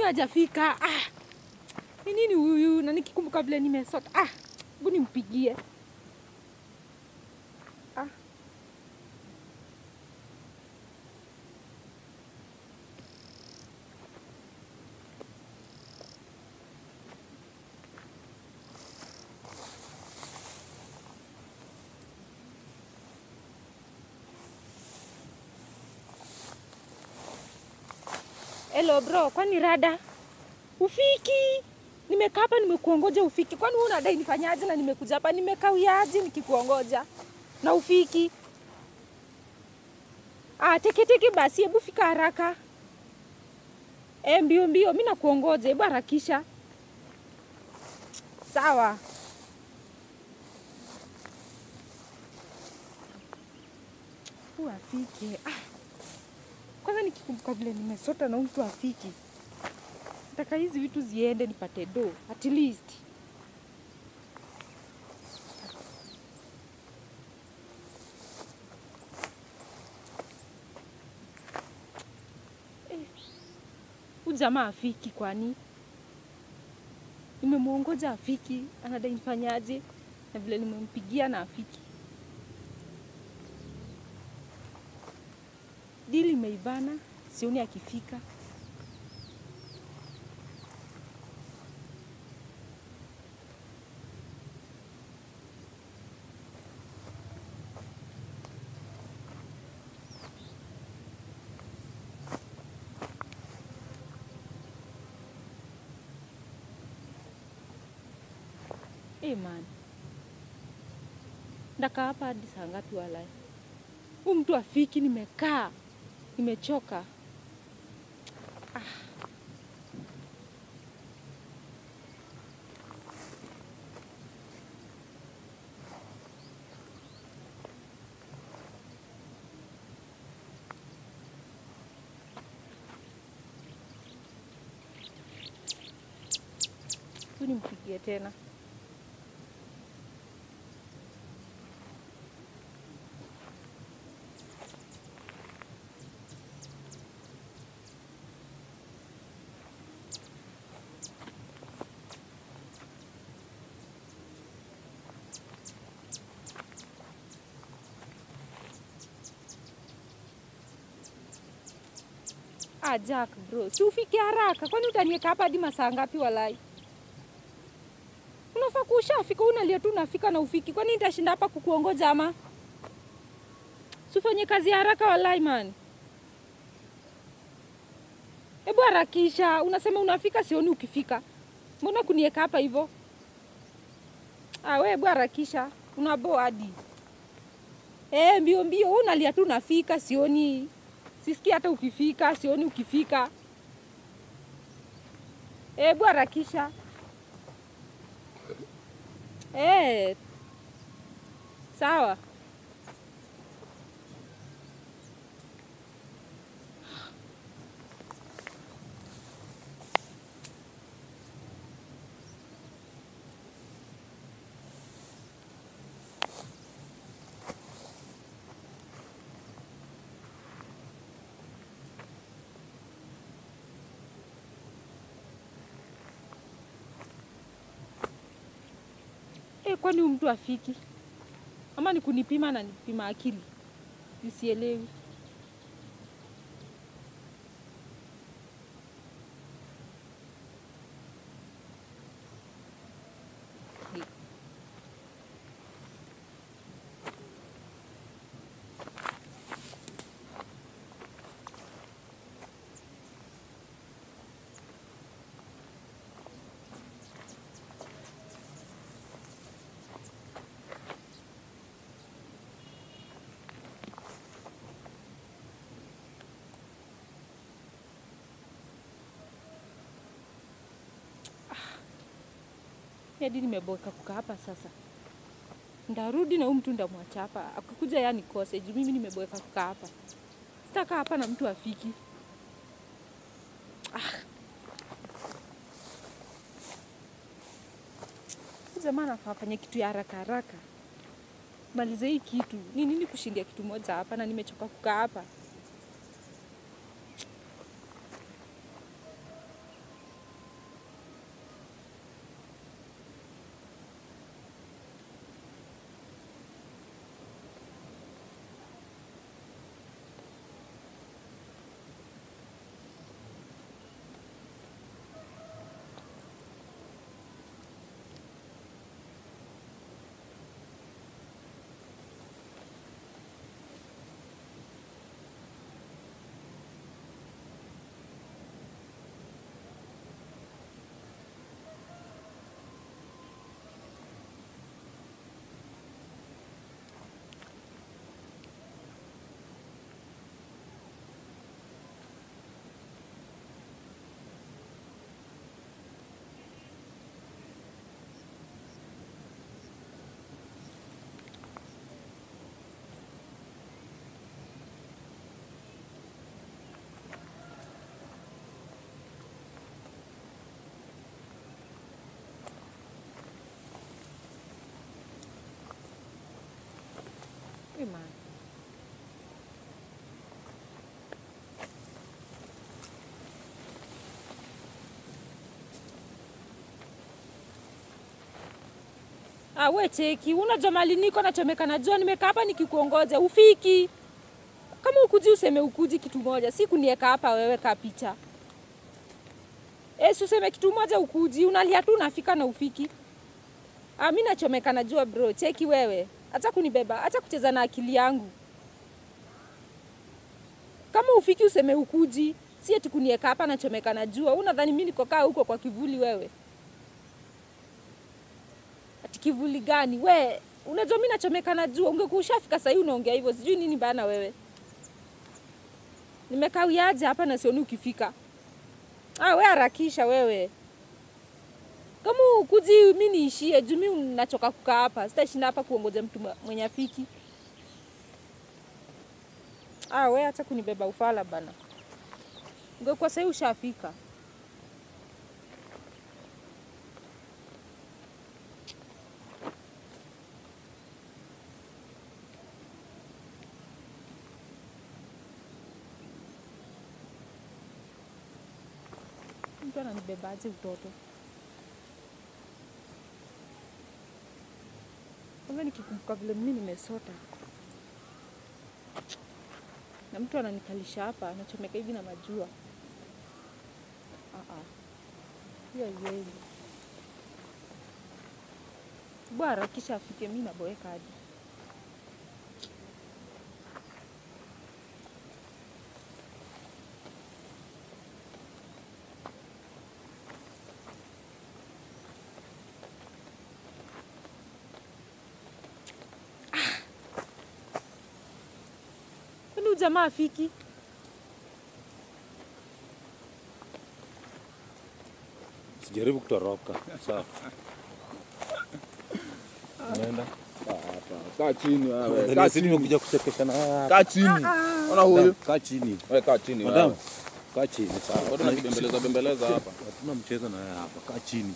Kwani hajafika? Ni nini huyu? Na nikikumbuka vile nimesota. Hebu nimpigie. Hello bro, kwani rada? Ufiki? Nimekaa hapa nimekuongoja ufiki. Kwani wewe unadai nifanyaje na nimekuja hapa nimekawiaje nikikuongoja? Na ufiki? Teke basi, hebu fika haraka. Mbio, mimi nakuongoja, hebu harakisha. Sawa. Afike. Kwanza nikikumbuka vile nimesota na mtu afiki. Nataka hizi vitu ziende nipate do, at least. Huyu jamaa afiki kwani? Nimemuongoja afiki, anadai nifanyaje? Na vile nimempigia na afiki. Dili imeibana, sioni akifika. Man. Ndaka hapa hadi saa ngapi walai? Huyu mtu afiki, nimekaa. Nimechoka. Nimpigie tena. Jack bro, si ufike haraka. Kwani utaniweka hapa hadi masaa ngapi walai? Unafaa kushafika, unalia tu unafika na ufiki. Kwani nitashinda hapa kukuongoja ama? Si ufanye kazi haraka walai man. Hebu harakisha, unasema unafika sioni ukifika. Mbona kuniweka hapa hivyo? Wewe hebu harakisha, unabo hadi. Mbio, unalia tu unafika sioni. Sisiki hata ukifika, sioni ukifika. Hebu harakisha. Sawa. Kwani mtu afiki? Ama ni kunipima na nipima akili? Nisielewi. Hadi nimeboeka kukaa hapa sasa. Ndarudi na mtu ndamwacha hapa. Akikuja yani kose, juu mimi nimeboeka kukaa hapa. Sitaka hapa na mtu afiki. Jamaa anafanya kitu ya haraka. Maliza hii kitu. Ni nini kushindia kitu moja hapa na nimechoka kukaa hapa. We cheki, unajua mali niko nachomeka najua nimekaa hapa nikikuongoja ufiki. Kama ukuji useme ukuji kitu moja, si kunieka hapa wewe ka picha. Useme kitu moja ukuji, unalia tu unafika na ufiki. Mimi nachomeka najua bro, cheki wewe. Acha kunibeba, acha kucheza na akili yangu. Kama ufiki useme ukuji, si eti kunieka hapa nachomeka najua. Unadhani mimi niko kaa huko kwa kivuli wewe? Ati kivuli gani? Unajua mimi nachomeka najua. Ungekuwa ushafika sasa hivi unaongea hivyo. Sijui nini bana wewe. Nimekaa uyaje hapa na sioni ukifika. Wewe harakisha wewe. Kama ukuji mimi niishie, juu mimi nachoka kukaa hapa. Sitashinda hapa kuongoja mtu mwenye afiki. Wewe acha kunibeba ufala bana. Ungekuwa sasa ushafika. Mtu ananibebaje utoto? Kama nikikumbuka vile mimi nimesota. Na mtu ananikalisha hapa, anachomeka hivi na majua. Hiyo yeye. Bwana kisha afike mimi naboeka hadi. Jamaa afiki. Sijaribu kutoroka. Sawa. Nenda. Kaa chini wewe. Kaa chini nimekuja kuchekesha na hapa. Kaa chini. Ona huyo. Kaa chini. Wewe kaa chini. Madam. Kaa chini. Sawa. Watu wanabembeleza hapa. Hatuna mchezo na wewe hapa. Kaa chini.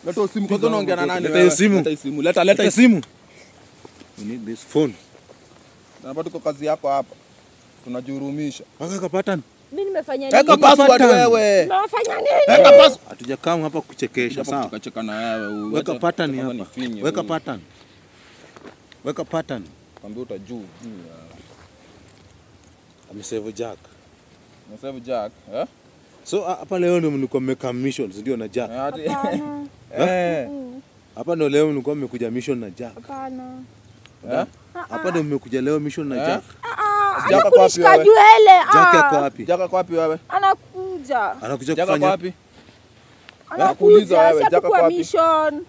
Leta simu kwanza unaongea na nani? Leta simu. Leta simu. Leta simu. We need this phone. Na hapa tuko kazi yako hapa. Tunajihurumisha. Weka pattern. Mimi nimefanya nini? Weka password wewe. Nimefanya nini? Weka password. Hatujakaa hapa kuchekesha, sawa? Tukacheka na wewe. Weka pattern hapa. Weka pattern. Weka pattern. Kwambia utajuu. Amesave Jack. Amesave Jack, eh? So hapa leo ndio mlikuwa mmeka missions ndio na Jack. Hapa ndio leo mlikuwa mmekuja mission na Jack. Hapana. Hapa ndio mmekuja leo mission na Jack. Jack kwa wapi wewe? Jack yako wapi? Jack kwa wapi wewe? Anakuja. Anakuja Jack kufanya kwa wapi? Nakuuliza wewe, Jack kwa wapi? Mission.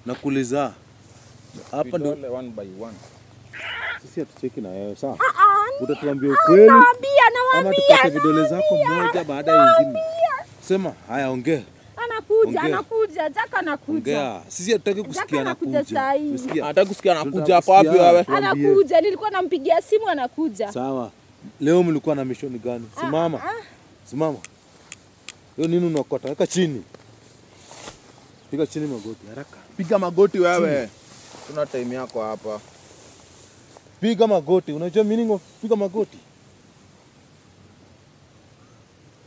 Nakuuliza. Hapa ndio one by one. sisi hatucheki na wewe, sawa? Utatuambia ukweli. Naambia. Ama tupate vidole zako moja baada ya nyingine. Sema, haya ongea. Anakuja, Jack anakuja. Ongea. Sisi hatutaki kusikia anakuja. Umesikia? Hataki kusikia anakuja hapo wapi wewe? Anakuja, nilikuwa nampigia simu anakuja. Sawa. Leo mlikuwa na mission gani? Simama. Simama. Hiyo nini unakota? Weka chini. Piga chini magoti haraka. Piga magoti wewe. Tuna time yako hapa. Piga magoti. Unajua meaning of piga magoti?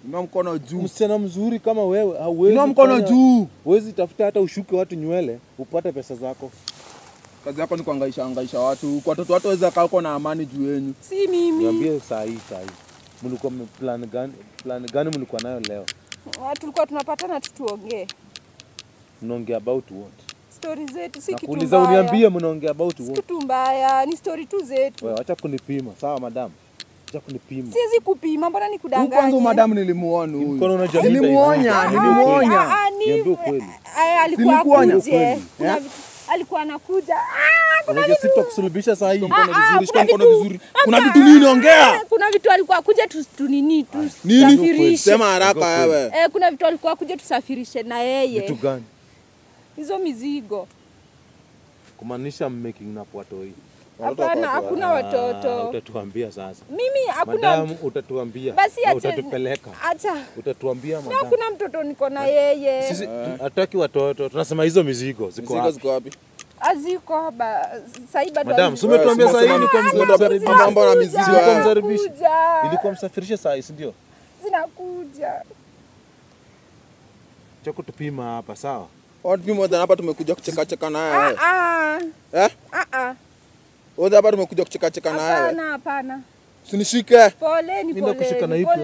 Inua mkono juu. Msichana mzuri kama wewe hauwezi. Inua mkono juu. Huwezi tafuta hata ushuke watu nywele upate pesa zako. Kazi yako ni kuhangaisha watu. Kwa watoto watu waweza kaa uko na amani juu yenu. Si mimi. Niambie saa hii. Mlikuwa plan gani mlikuwa nayo leo? Tulikuwa tunapatana tu tuongee. Mnaongea about what? Story zetu si kitu mbaya. Nakuuliza uniambie mnaongea about what? Si kitu mbaya, ni story tu zetu. Wewe acha kunipima, sawa madam? Acha kunipima. Siwezi kupima, mbona nikudanganye? Kwanza madam nilimuona huyu. Mkono unajua Nilimuonya. Niambie ukweli. Alikuwa anakuja. Alikuwa anakuja. Unajua sitakusulubisha saa hii. Shika mkono vizuri. Kuna vitu nini ongea? Kuna vitu alikuwa kuja Nini? tusafirishe. Sema haraka wewe. Kuna vitu alikuwa kuja tusafirishe na yeye. Vitu gani? Hizo mizigo. Kumaanisha making up watoi. Hapana, hakuna watoto. Utatuambia sasa. Mimi hakuna. Madam, utatuambia. Basi acha. Utatupeleka. Acha. Utatuambia madam. Hakuna mtoto niko na yeye. Sisi hataki watoto. Tunasema hizo mizigo ziko wapi? Ziko wapi? Aziko haba. Sasa bado. Madam, umetuambia sasa hivi kwa mzaribisha. Mambo na mizigo Kwa mzaribisha. Ilikuwa msafirisha saa hii, ndio? Zinakuja. Cha kutupima hapa, sawa? What people than hapa tumekuja kucheka na wewe. Wote hapa tumekuja kucheka na wewe. Hapana. Usinishike. Poleni. Mimi nakushika na hii plus.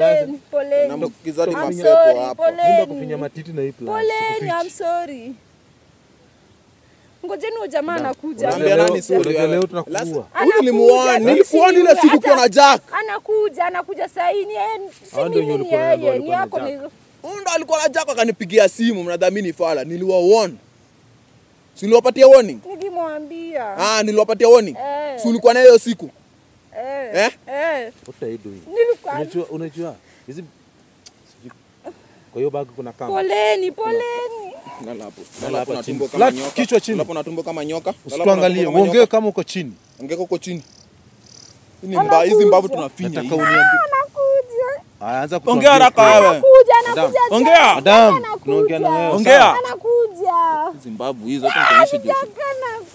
Na mkizadi I'm mapepo sorry, hapa. Nenda kufinya matiti na hii plus. Poleni, I'm sorry. Ngojeni huyo jamaa anakuja. Unaambia nani sorry Leo wewe? tunakuua. Huyu nilimuona, nilikuona ile siku kwa na Jack. Anakuja saa hii ni si Hao ndio mimi ni walikuwa yeye, walikuwa ni na yako Jack. ni Huyu ndo alikuwa na Jack akanipigia simu, mnadhamini fala. Niliwaona. Si niliwapatia warning? nilimwambia. Niliwapatia warning. Si ulikuwa na hiyo siku? Eh. What are you doing? Nilikuwa Unajua hizi kwa hiyo bag kuna kama. poleni. Lala hapo. Lala hapa na chini. tumbo kama Flat, nyoka. kichwa chini. Lala na tumbo kama nyoka. Usituangalie, uongee kama uko chini. Ongea huko chini. Hizi mbavu tunafinya. Nataka hivi. uniambie. Anakuja. Haya, anza Ongea haraka wewe. Anakuja. Ongea. Madam, tunaongea na wewe. Ongea. Anakuja. Hizi mbavu hizo hata nitaonyesha jeshi.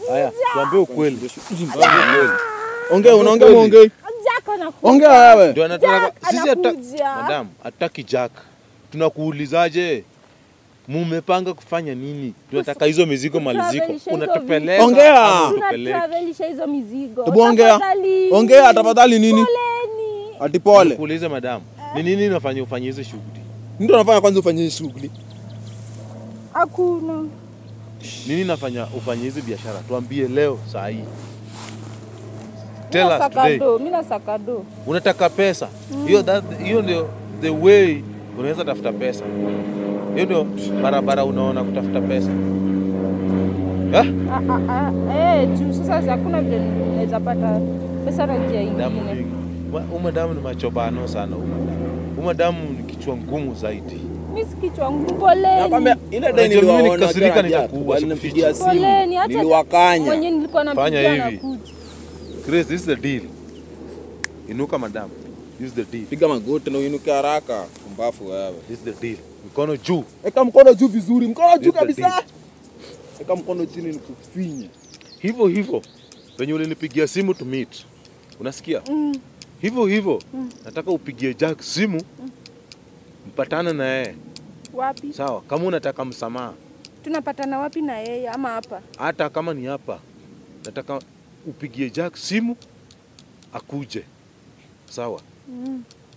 Haya, tuambie ukweli. Hizi mbavu kweli. Ongea, unaongea muongei. Jack anakuja. Ongea wewe. Ndio anataka Jack sisi anakuja. Madam, hataki Jack. Tunakuulizaje? Mumepanga kufanya nini? Tunataka hizo mizigo maliziko. Unatupeleka. Ongea. Tunatravelisha hizo mizigo. Hebu ongea. Ongea tafadhali nini? Poleni. Ati pole. Kuuliza madam, ni nini unafanya ufanye hizo shughuli? Ndio unafanya kwanza ufanye shughuli. Hakuna. Nini nafanya ufanye hizi biashara? Tuambie leo saa hii. Tell us today. Mimi nasaka do. Unataka pesa. Hiyo ndio the way unaweza tafuta pesa. Hiyo ndio barabara unaona kutafuta pesa. Juu sasa hakuna vile naweza pata pesa na njia nyingine. Umadamu ni machobano sana umadamu. Umadamu ni kichwa ngumu zaidi. Mimi si kichwa ngumu. Poleni. Nakwambia ile dai Unajua mimi niliwaona nikasirika jana, nikakuua, walinipigia simu. Poleni, hata Niliwakanya. mwenye nilikuwa Fanya nampigia hivi. anakuja. Chris, this is the deal. Inuka madam. This is the deal. Piga magoti na uinuke haraka. Mbafu wewe. This is the deal. Mikono juu. Eka mkono juu vizuri. Mkono juu This is the kabisa. deal. Eka mkono chini nikufinye. Hivyo penye ulinipigia simu to meet. Unasikia? Hivyo nataka upigie Jack simu. Mpatane na yeye. Wapi? Sawa, kama unataka msamaha. Tunapatana wapi na yeye ama hapa? Hata kama ni hapa. Nataka upigie Jack simu akuje. Sawa?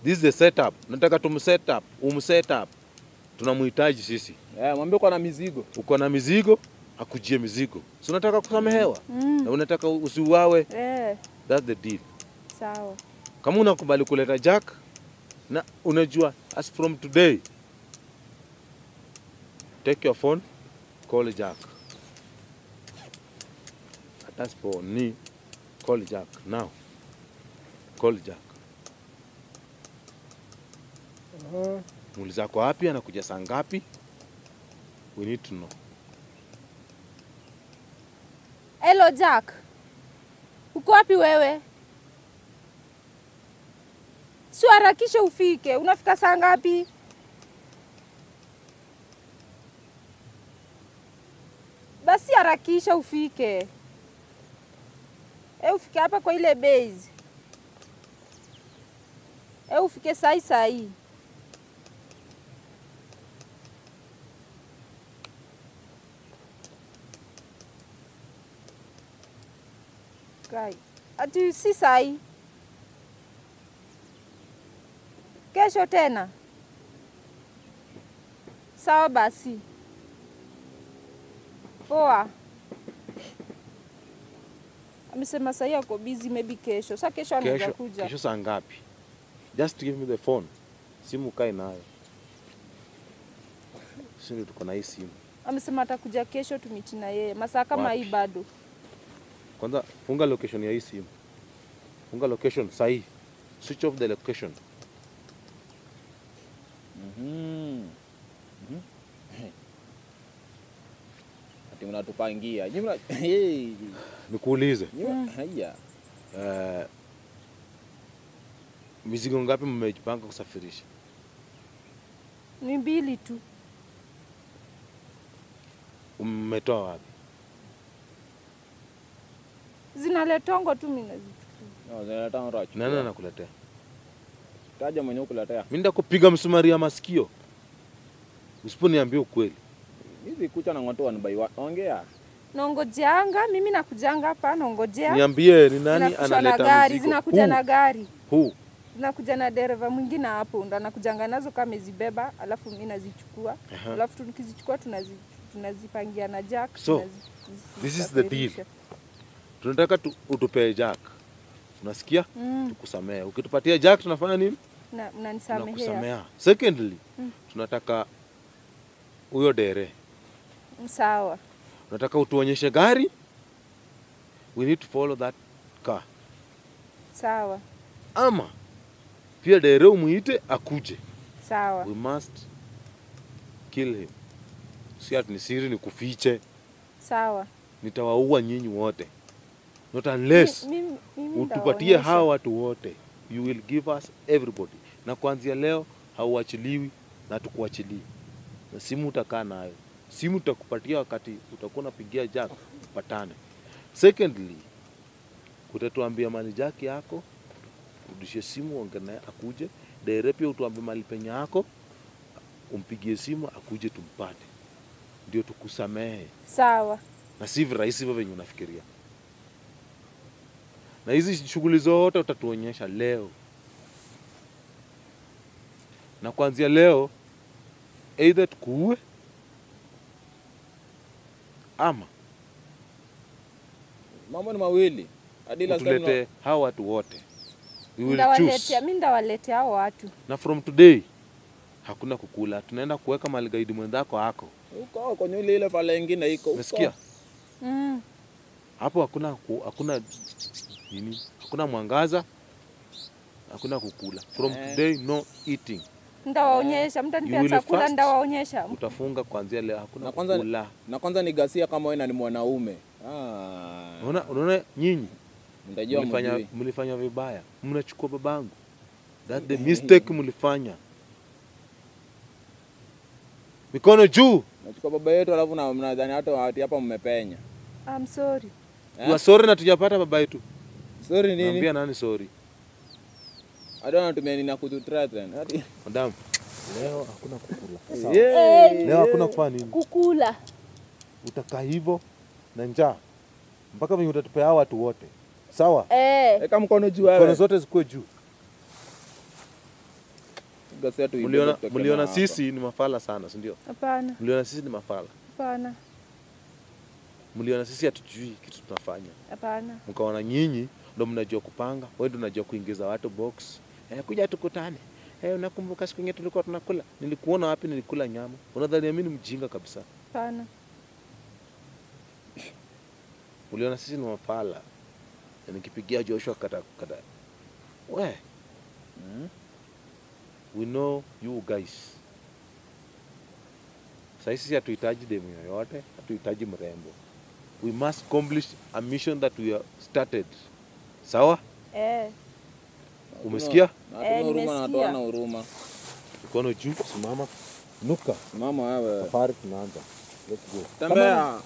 This is the setup. Nataka umset up. Tunamhitaji sisi. Mwambie uko na mizigo. Uko na mizigo, akujie mizigo. Si unataka kusamehewa? Na unataka usiuawe. That's the deal. Sawa. Kama unakubali kuleta Jack na unajua as from today take your phone, call Jack. That's for me. Call Jack now. Call Jack. Muuliza kwa wapi, anakuja saa ngapi? We need to know. Hello Jack. Uko wapi wewe? Si harakisha ufike. Unafika saa ngapi? Basi harakisha ufike. Ufike hapa kwa ile base. Ufike saa hii. Kai. Ati si saa hii. Kesho tena. Sawa basi. Poa. Amesema saa hii ako busy, maybe kesho. Sasa kesho anaweza kuja. Kesho saa ngapi? Just give me the phone. Simu kae nayo. Sisi tuko na hii simu. Amesema atakuja kesho tumiti na yeye. Masaa kama hii bado. Kwanza funga location ya hii simu. Funga location sahi. Switch off the location. Ati unatupangia. Nikuulize. Haya. Mizigo ngapi mmejipanga kusafirisha? Ni 2 tu. Umetoa wapi? Zinaletongo tu mimi nazichukua. Zinaleta rachu. Nani anakuletea? Taja mwenye ukuletea. Mimi ndakupiga msumari ya masikio. Usiponiambia ukweli. Hizi kucha na ng'oto one by one. Ongea. Naongojeanga, mimi nakujanga hapa naongojea. Niambie ni nani Zinakuja na analeta gari, mzigo? zinakuja na gari. Who? Zinakuja na dereva mwingine hapo ndo anakujanga nazo kama amezibeba, alafu mimi nazichukua. Alafu tukizichukua tunazipangia na jack. So, this is the deal. Tunataka utupee jack. Unasikia? Tukusamea. Ukitupatia jack tunafanya nini? Mnanisamehea. Tunakusamea. Secondly, tunataka huyo dere. Sawa. Unataka utuonyeshe gari? We need to follow that car. Sawa. Ama pia dere umuite akuje. Sawa. We must kill him. Si ati ni siri ni kufiche. Sawa. Nitawaua nyinyi wote. Not unless mimi utupatie hawa watu wote. You will give us everybody. Na kuanzia leo hauachiliwi na tukuachilii. Na simu utakaa nayo. Simu tutakupatia wakati utakuwa unapigia Jack patane. Secondly, utatuambia mali Jack yako, rudishe simu ongea naye akuje. Dere pia utuambie mali penye yako, umpigie simu akuje tumpate. Ndio tukusamehe. Sawa. Na si rahisi hivyo venye unafikiria. Na hizi shughuli zote utatuonyesha leo. Na kuanzia leo either tukuue ama Mambo ni mawili. Hadi last time utulete hawa watu wote. We will choose. Mimi ndawaletea hao watu. Na from today hakuna kukula. Tunaenda kuweka maligaidi mwenzako hako. huko kwenye ile fala nyingine iko huko. Umesikia? Hapo hakuna nini? Hakuna mwangaza. Hakuna kukula. From today no eating. Ndawaonyesha, mtanipea chakula ndawaonyesha. Utafunga kuanzia leo hakuna kula. Na kwanza ni gasia kama wewe ni mwanaume. Unaona nyinyi? Mtajua mlifanya vibaya. Mnachukua babangu. That the mistake mlifanya. Mikono juu. Nachukua baba yetu alafu na mnadhani hata hapa mmepenya. I'm sorry. You are sorry na tujapata baba yetu. Sorry nini? Naambia nani sorry? I don't want to mean na kututhreaten. Madam, leo hakuna kukula. Leo hakuna kufanya nini? Kukula. Utakaa hivyo na njaa. Mpaka venye utatupea watu wote. Sawa? Eka mkono juu wewe. Mkono zote zikuwe juu. Gasia tu Mliona sisi ni mafala sana, si ndio? Hapana. Mliona sisi ni mafala. Hapana. Mliona sisi hatujui kitu tunafanya. Hapana. Mkaona nyinyi ndio mnajua kupanga, wewe ndio unajua kuingiza watu box. Kuja tukutane. Unakumbuka siku nyingine tulikuwa tunakula? Nilikuona wapi nilikula nyama? Unadhani mimi ni mjinga kabisa? Hapana. Uliona sisi ni mafala. Nikipigia Joshua kata. We know you guys. Sisi hatuhitaji demu yoyote, hatuhitaji mrembo. We must accomplish a mission that we have started. Sawa? Umesikia? Nimesikia. Huruma. Mkono juu, simama. Nuka. Mama wewe. Safari tunaanza. Let's go. Tembea.